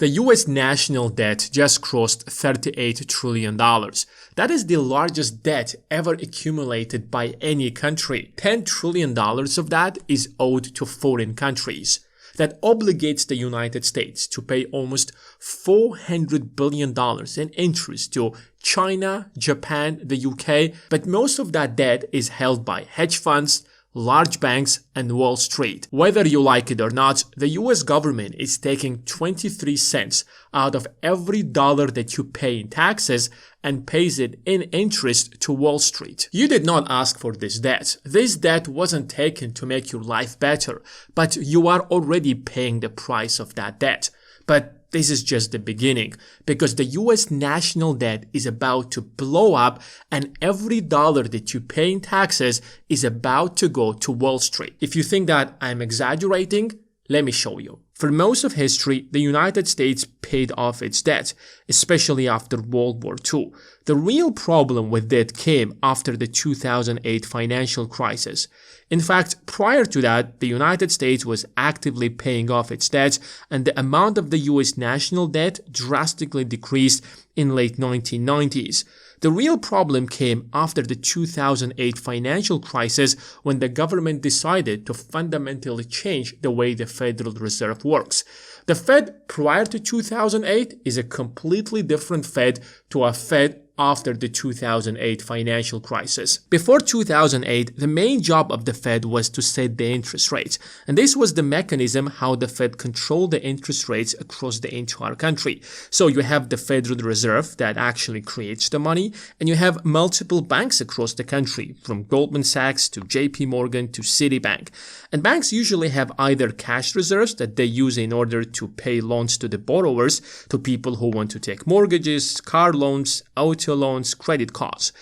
The US national debt just crossed $38 trillion. That is the largest debt ever accumulated by any country. $10 trillion of that is owed to foreign countries. That obligates the United States to pay almost $400 billion in interest to China, Japan, the UK, but most of that debt is held by hedge funds, large banks, and Wall Street. Whether you like it or not, the US government is taking 23 cents out of every dollar that you pay in taxes and pays it in interest to Wall Street. You did not ask for this debt. This debt wasn't taken to make your life better, but you are already paying the price of that debt. But this is just the beginning, because the US national debt is about to blow up and every dollar that you pay in taxes is about to go to Wall Street. If you think that I'm exaggerating, let me show you. For most of history, the United States paid off its debt, especially after World War II. The real problem with debt came after the 2008 financial crisis. In fact, prior to that, the United States was actively paying off its debt, and the amount of the US national debt drastically decreased in late 1990s. The real problem came after the 2008 financial crisis, when the government decided to fundamentally change the way the Federal Reserve works. The Fed prior to 2008 is a completely different Fed to a Fed after the 2008 financial crisis. Before 2008, the main job of the Fed was to set the interest rates, and this was the mechanism how the Fed controlled the interest rates across the entire country. So you have the Federal Reserve that actually creates the money, and you have multiple banks across the country, from Goldman Sachs to JP Morgan to Citibank. And banks usually have either cash reserves that they use in order to pay loans to the borrowers, to people who want to take mortgages, car loans, auto loans, credit cards.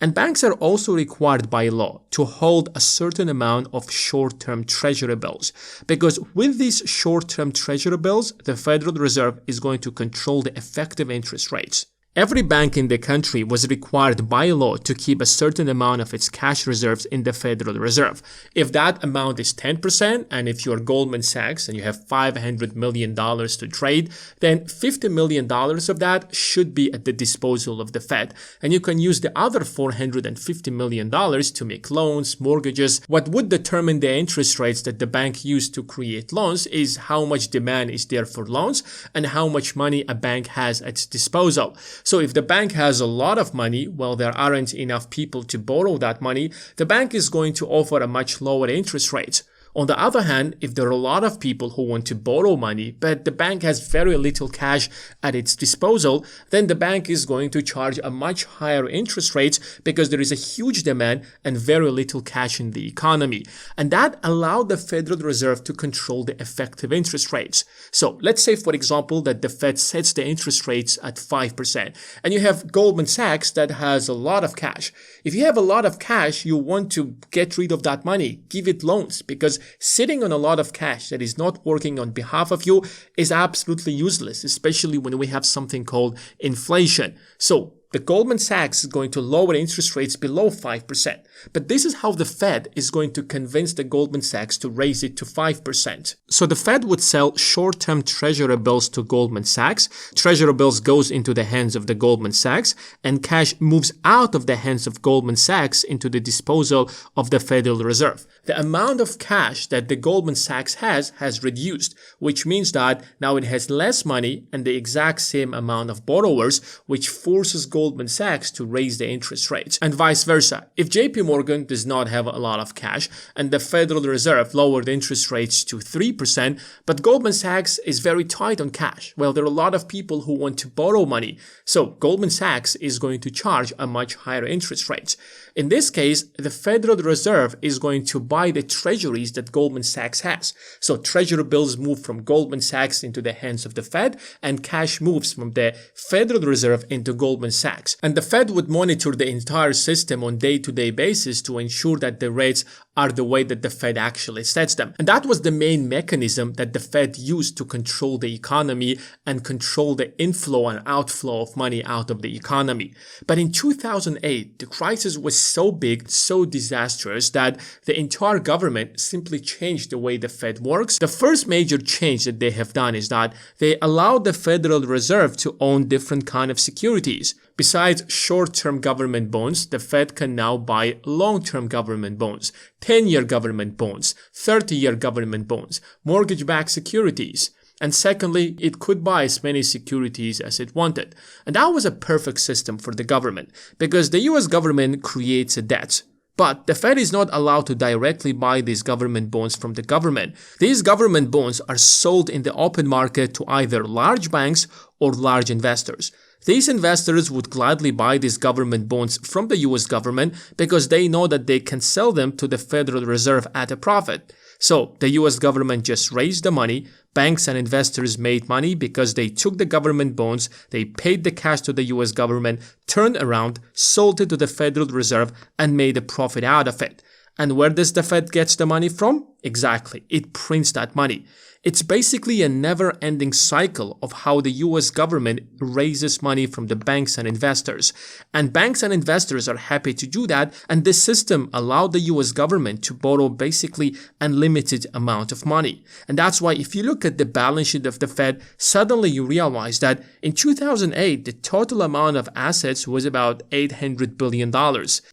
And banks are also required by law to hold a certain amount of short-term treasury bills, because with these short-term treasury bills, the Federal Reserve is going to control the effective interest rates. Every bank in the country was required by law to keep a certain amount of its cash reserves in the Federal Reserve. If that amount is 10%, and if you're Goldman Sachs and you have $500 million to trade, then $50 million of that should be at the disposal of the Fed. And you can use the other $450 million to make loans, mortgages. What would determine the interest rates that the bank used to create loans is how much demand is there for loans and how much money a bank has at its disposal. So if the bank has a lot of money, well, there aren't enough people to borrow that money, the bank is going to offer a much lower interest rate. On the other hand, if there are a lot of people who want to borrow money, but the bank has very little cash at its disposal, then the bank is going to charge a much higher interest rate because there is a huge demand and very little cash in the economy. And that allowed the Federal Reserve to control the effective interest rates. So let's say, for example, that the Fed sets the interest rates at 5%, and you have Goldman Sachs that has a lot of cash. If you have a lot of cash, you want to get rid of that money, give it loans, because sitting on a lot of cash that is not working on behalf of you is absolutely useless, especially when we have something called inflation. So the Goldman Sachs is going to lower interest rates below 5%. But this is how the Fed is going to convince the Goldman Sachs to raise it to 5%. So the Fed would sell short-term treasury bills to Goldman Sachs. Treasury bills goes into the hands of the Goldman Sachs, and cash moves out of the hands of Goldman Sachs into the disposal of the Federal Reserve. The amount of cash that the Goldman Sachs has reduced, which means that now it has less money and the exact same amount of borrowers, which forces Goldman Sachs to raise the interest rates, and vice versa. If JP Morgan does not have a lot of cash and the Federal Reserve lowered interest rates to 3%, but Goldman Sachs is very tight on cash, well, there are a lot of people who want to borrow money, so Goldman Sachs is going to charge a much higher interest rate. In this case, the Federal Reserve is going to buy the treasuries that Goldman Sachs has. So treasury bills move from Goldman Sachs into the hands of the Fed, and cash moves from the Federal Reserve into Goldman Sachs. And the Fed would monitor the entire system on a day-to-day basis to ensure that the rates are the way that the Fed actually sets them. And that was the main mechanism that the Fed used to control the economy and control the inflow and outflow of money out of the economy. But in 2008, the crisis was so big, so disastrous that the entire government simply changed the way the Fed works. The first major change that they have done is that they allowed the Federal Reserve to own different kind of securities. Besides short-term government bonds, the Fed can now buy long-term government bonds, 10-year government bonds, 30-year government bonds, mortgage-backed securities. And secondly, it could buy as many securities as it wanted. And that was a perfect system for the government, because the US government creates a debt. But the Fed is not allowed to directly buy these government bonds from the government. These government bonds are sold in the open market to either large banks or large investors. These investors would gladly buy these government bonds from the US government because they know that they can sell them to the Federal Reserve at a profit. So the US government just raised the money, banks and investors made money because they took the government bonds, they paid the cash to the US government, turned around, sold it to the Federal Reserve and made a profit out of it. And where does the Fed get the money from? Exactly, it prints that money. It's basically a never-ending cycle of how the US government raises money from the banks and investors. And banks and investors are happy to do that, and this system allowed the US government to borrow basically unlimited amount of money. And that's why if you look at the balance sheet of the Fed, suddenly you realize that in 2008, the total amount of assets was about $800 billion.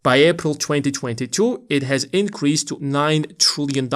By April 2022, it has increased to $9 trillion,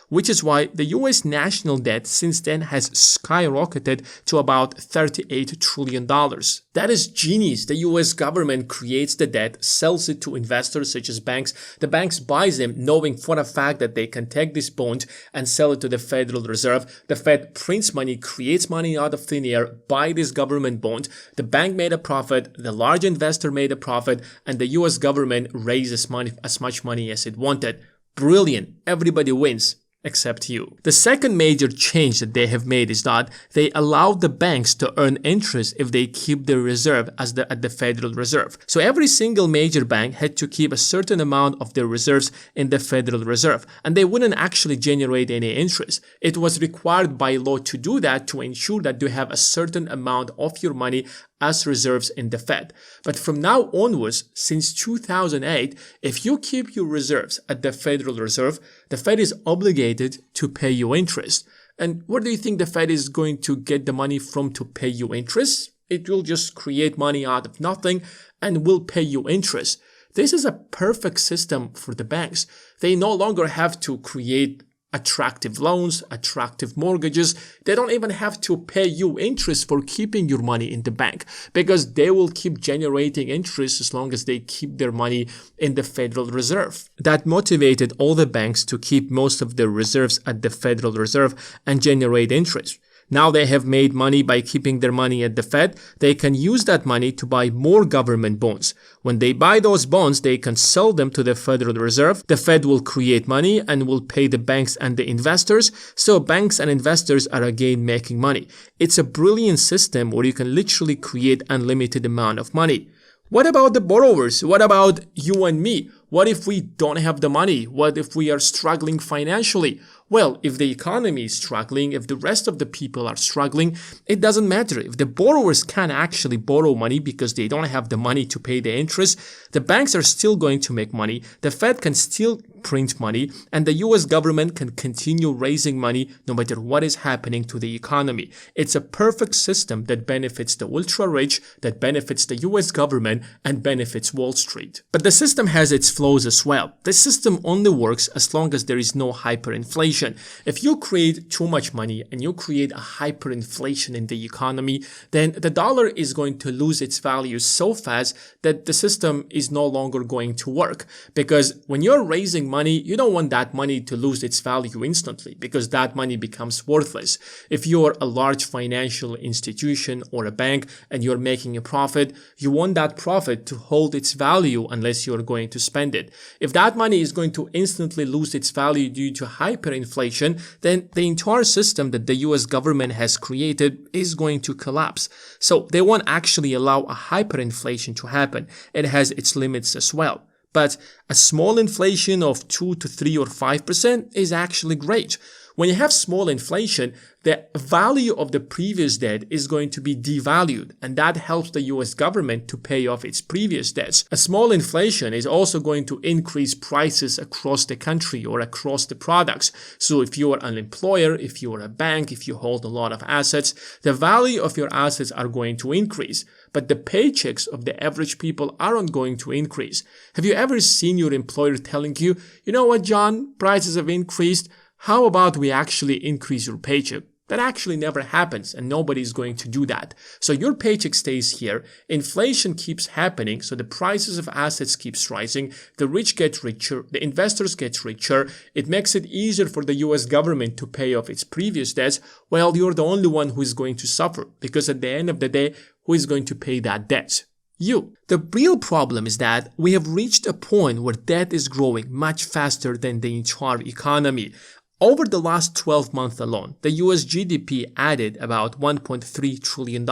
which is why the US national debt since then has skyrocketed to about $38 trillion. That is genius. The US government creates the debt, sells it to investors such as banks. The banks buys them knowing for a fact that they can take this bond and sell it to the Federal Reserve. The Fed prints money, creates money out of thin air, buy this government bond. The bank made a profit, the large investor made a profit, and the US government raises money, as much money as it wanted. Brilliant. Everybody wins. Except you. The second major change that they have made is that they allowed the banks to earn interest if they keep their reserve at the Federal Reserve. So every single major bank had to keep a certain amount of their reserves in the Federal Reserve, and they wouldn't actually generate any interest. It was required by law to do that to ensure that you have a certain amount of your money as reserves in the Fed. But from now onwards, since 2008, if you keep your reserves at the Federal Reserve, the Fed is obligated to pay you interest. And where do you think the Fed is going to get the money from to pay you interest? It will just create money out of nothing and will pay you interest. This is a perfect system for the banks. They no longer have to create attractive loans, attractive mortgages. They don't even have to pay you interest for keeping your money in the bank because they will keep generating interest as long as they keep their money in the Federal Reserve. That motivated all the banks to keep most of their reserves at the Federal Reserve and generate interest. Now they have made money by keeping their money at the Fed. They can use that money to buy more government bonds. When they buy those bonds, they can sell them to the Federal Reserve. The Fed will create money and will pay the banks and the investors. So banks and investors are again making money. It's a brilliant system where you can literally create unlimited amount of money. What about the borrowers? What about you and me? What if we don't have the money? What if we are struggling financially? Well, if the economy is struggling, if the rest of the people are struggling, it doesn't matter. If the borrowers can't actually borrow money because they don't have the money to pay the interest, the banks are still going to make money. The Fed can still print money, and the US government can continue raising money no matter what is happening to the economy. It's a perfect system that benefits the ultra rich, that benefits the US government, and benefits Wall Street. But the system has its flaws as well. The system only works as long as there is no hyperinflation. If you create too much money and you create a hyperinflation in the economy, then the dollar is going to lose its value so fast that the system is no longer going to work. Because when you're raising money, you don't want that money to lose its value instantly because that money becomes worthless. If you're a large financial institution or a bank and you're making a profit, you want that profit to hold its value unless you're going to spend it. If that money is going to instantly lose its value due to hyperinflation, then the entire system that the US government has created is going to collapse. So they won't actually allow a hyperinflation to happen. It has its limits as well. But a small inflation of 2 to 3 or 5% is actually great. When you have small inflation, the value of the previous debt is going to be devalued, and that helps the US government to pay off its previous debts. A small inflation is also going to increase prices across the country or across the products. So if you are an employer, if you are a bank, if you hold a lot of assets, the value of your assets are going to increase. But the paychecks of the average people aren't going to increase. Have you ever seen your employer telling you, you know what, John, prices have increased. How about we actually increase your paycheck? That actually never happens, and nobody is going to do that. So your paycheck stays here, inflation keeps happening, so the prices of assets keeps rising, the rich get richer, the investors get richer, it makes it easier for the US government to pay off its previous debts, while you're the only one who is going to suffer, because at the end of the day, who is going to pay that debt? You. The real problem is that we have reached a point where debt is growing much faster than the entire economy. Over the last 12 months alone, the US GDP added about $1.3 trillion.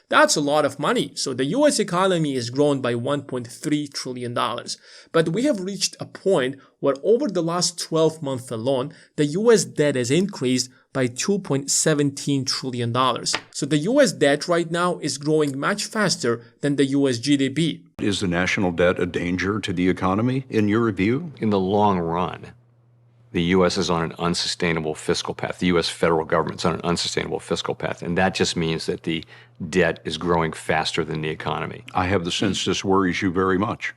That's a lot of money. So the US economy has grown by $1.3 trillion. But we have reached a point where over the last 12 months alone, the US debt has increased by $2.17 trillion. So the US debt right now is growing much faster than the US GDP. Is the national debt a danger to the economy, in your view? In the long run, the U.S. is on an unsustainable fiscal path. The U.S. federal government's on an unsustainable fiscal path, and that just means that the debt is growing faster than the economy. I have the sense this worries you very much.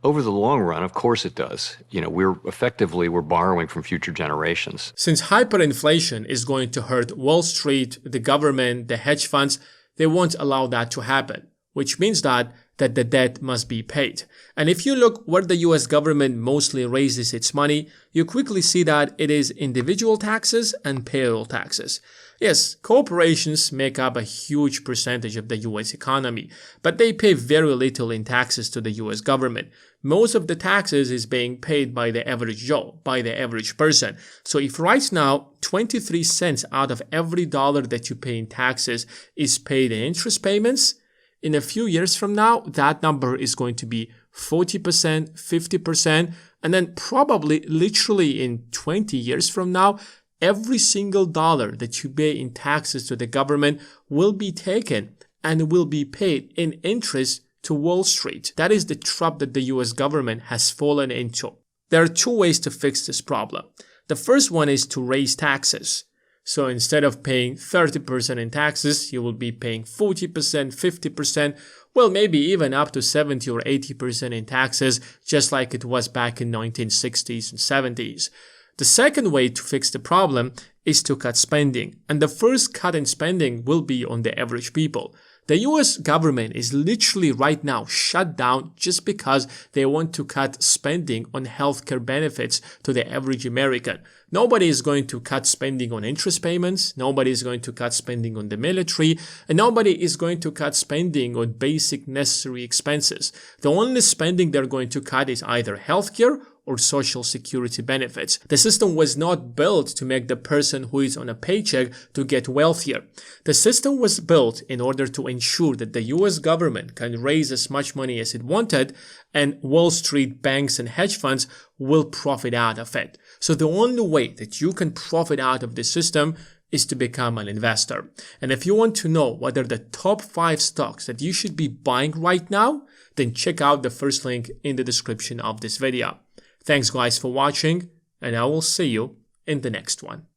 Over the long run, of course it does. You know, we're borrowing from future generations. Since hyperinflation is going to hurt Wall Street, the government, the hedge funds, they won't allow that to happen, which means that the debt must be paid. And if you look where the US government mostly raises its money, you quickly see that it is individual taxes and payroll taxes. Yes, corporations make up a huge percentage of the US economy, but they pay very little in taxes to the US government. Most of the taxes is being paid by the average Joe, by the average person. So if right now 23 cents out of every dollar that you pay in taxes is paid in interest payments, in a few years from now, that number is going to be 40%, 50%, and then probably literally in 20 years from now, every single dollar that you pay in taxes to the government will be taken and will be paid in interest to Wall Street. That is the trap that the US government has fallen into. There are two ways to fix this problem. The first one is to raise taxes. So instead of paying 30% in taxes, you will be paying 40%, 50%, well, maybe even up to 70 or 80% in taxes, just like it was back in 1960s and 70s. The second way to fix the problem is to cut spending. And the first cut in spending will be on the average people. The US government is literally right now shut down just because they want to cut spending on healthcare benefits to the average American. Nobody is going to cut spending on interest payments. Nobody is going to cut spending on the military. And nobody is going to cut spending on basic necessary expenses. The only spending they're going to cut is either healthcare or social security benefits. The system was not built to make the person who is on a paycheck to get wealthier. The system was built in order to ensure that the US government can raise as much money as it wanted, and Wall Street banks and hedge funds will profit out of it. So the only way that you can profit out of the system is to become an investor. And if you want to know what are the top 5 stocks that you should be buying right now, then check out the first link in the description of this video. Thanks guys for watching, and I will see you in the next one.